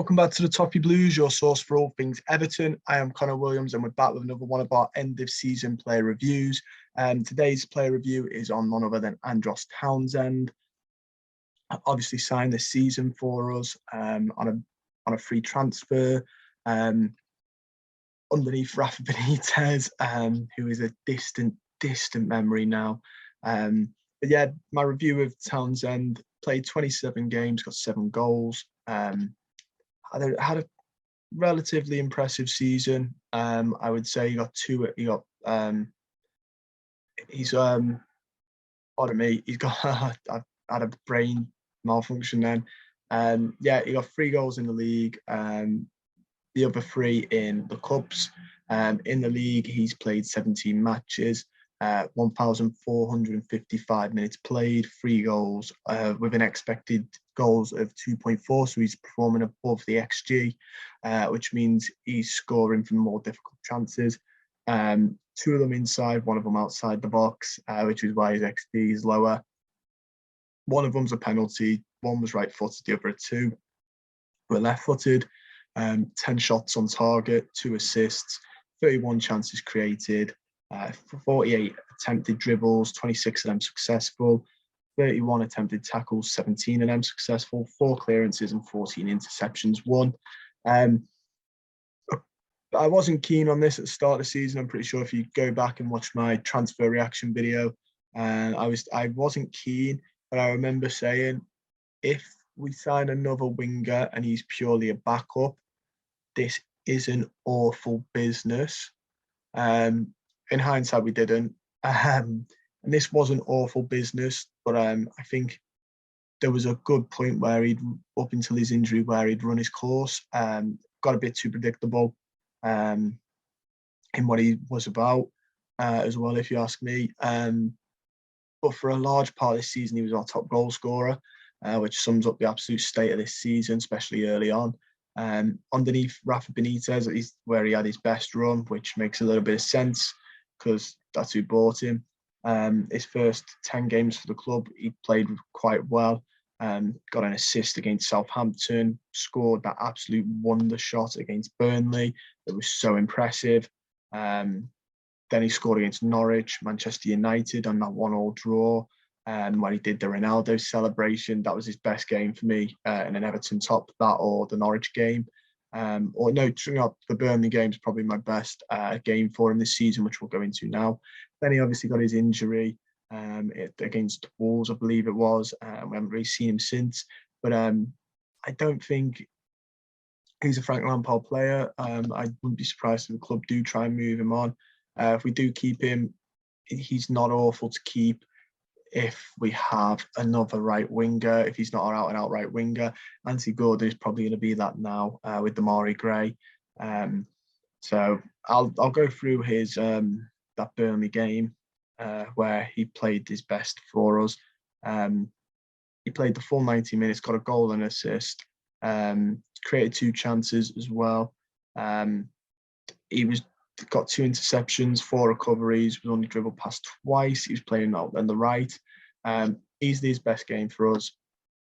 Welcome back to the Toppy Blues, your source for all things Everton. I am Connor Williams and we're back with another one of our end of season player reviews. Today's player review is on none other than Andros Townsend. Obviously signed this season for us on a free transfer underneath Rafa Benitez, who is a distant memory now. But yeah, my review of Townsend: played 27 games, got 7 goals. Had a relatively impressive season. I would say he got pardon me, he's got I've had a brain malfunction then. Yeah, he got 3 goals in the league, the other 3 in the cups. In the league, he's played 17 matches, 1,455 minutes played, 3 goals, with an expected goals of 2.4, so he's performing above the XG, which means he's scoring from more difficult chances. 2 of them inside, 1 of them outside the box, which is why his XG is lower. 1 of them's a penalty, 1 was right-footed, the other 2 were left-footed. 10 shots on target, 2 assists, 31 chances created, 48 attempted dribbles, 26 of them successful, 31 attempted tackles, 17 of them successful, 4 clearances and 14 interceptions won. I wasn't keen on this at the start of the season. I'm pretty sure if you go back and watch my transfer reaction video, I wasn't keen, but I remember saying, if we sign another winger and he's purely a backup, this is an awful business. In hindsight, we didn't. And this was an awful business, but I think there was a good point where up until his injury, where he'd run his course, got a bit too predictable in what he was about as well, if you ask me. But for a large part of this season, he was our top goal scorer, which sums up the absolute state of this season, especially early on. Underneath Rafa Benitez, is where he had his best run, which makes a little bit of sense because that's who bought him. His first 10 games for the club, he played quite well. Got an assist against Southampton, scored that absolute wonder shot against Burnley. It was so impressive. Then he scored against Norwich, Manchester United on that 1-1 draw. When he did the Ronaldo celebration, that was his best game for me in an Everton top, that or the Norwich game. The Burnley game is probably my best game for him this season, which we'll go into now. Then he obviously got his injury against Wolves, I believe it was. We haven't really seen him since. But I don't think he's a Frank Lampard player. I wouldn't be surprised if the club do try and move him on. If we do keep him, he's not awful to keep. If we have another right winger, if he's not our out-and-out right winger, Anthony Gordon is probably going to be that now with Damari Gray. So I'll go through his that Burnley game where he played his best for us. He played the full 90 minutes, got a goal and assist, created 2 chances as well. He got 2 interceptions, 4 recoveries, was only dribbled past twice. He was playing out on the right. Easily his best game for us.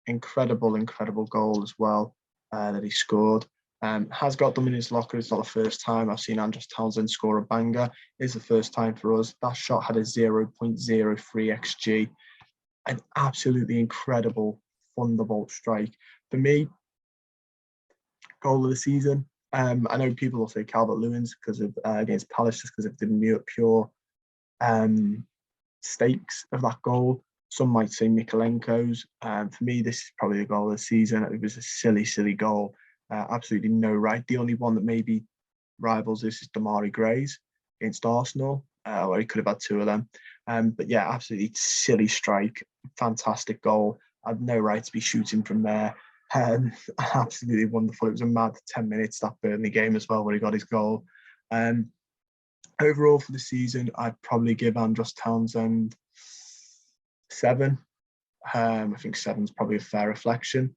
Incredible goal as well that he scored. Has got them in his locker. It's not the first time I've seen Andros Townsend score a banger. It's the first time for us. That shot had a 0.03 XG. An absolutely incredible thunderbolt strike. For me, goal of the season. I know people will say Calvert-Lewin's because of against Palace, just because of the pure stakes of that goal. Some might say Mikolenko's. For me, this is probably the goal of the season. It was a silly goal. Absolutely no right. The only one that maybe rivals this is Damari Gray's against Arsenal, where he could have had 2 of them. But yeah, absolutely silly strike. Fantastic goal. I had no right to be shooting from there. Absolutely wonderful. It was a mad 10 minutes, that Burnley game as well, where he got his goal. Overall for the season, I'd probably give Andros Townsend 7. I think 7 is probably a fair reflection.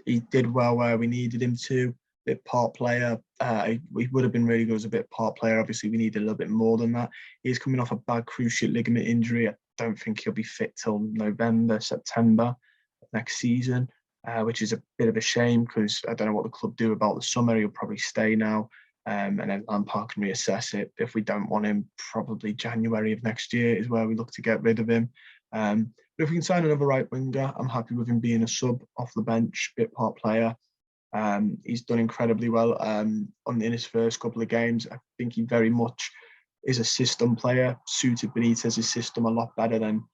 He did well where we needed him to. Bit part player. He would have been really good as a bit part player. Obviously, we needed a little bit more than that. He's coming off a bad cruciate ligament injury. I don't think he'll be fit till November, September next season. which is a bit of a shame because I don't know what the club do about the summer. He'll probably stay now, and then Lampard can reassess it. If we don't want him, probably January of next year is where we look to get rid of him. But if we can sign another right winger, I'm happy with him being a sub off the bench, bit part player. He's done incredibly well in his first couple of games. I think he very much is a system player, suited Benitez's system a lot better than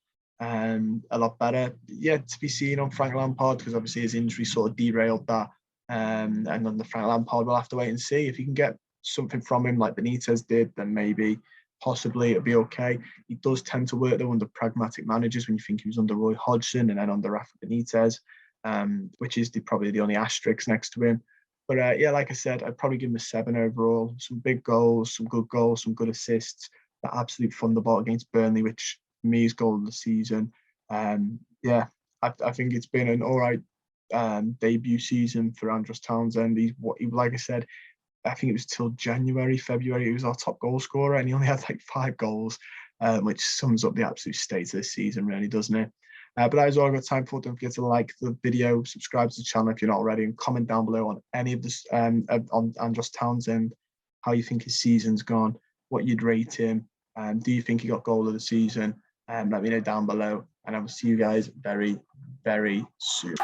to be seen on Frank Lampard, because obviously his injury sort of derailed that. And on the Frank Lampard, we'll have to wait and see. If you can get something from him like Benitez did, then maybe possibly it'll be okay. He does tend to work though under pragmatic managers when you think he was under Roy Hodgson and then under Rafa Benitez, which is probably the only asterisk next to him. But like I said, I'd probably give him a 7 overall. Some big goals, some good assists. That absolute thunderbolt against Burnley, which for me is goal of the season. I think it's been an all right debut season for Andros Townsend. Like I said, I think it was till January, February, he was our top goal scorer, and he only had like 5 goals, which sums up the absolute state of the season, really, doesn't it? But that is all I've got time for. Don't forget to like the video, subscribe to the channel if you're not already, and comment down below on any of this on Andros Townsend, how you think his season's gone, what you'd rate him, do you think he got goal of the season? Let me know down below, and I will see you guys very, very soon.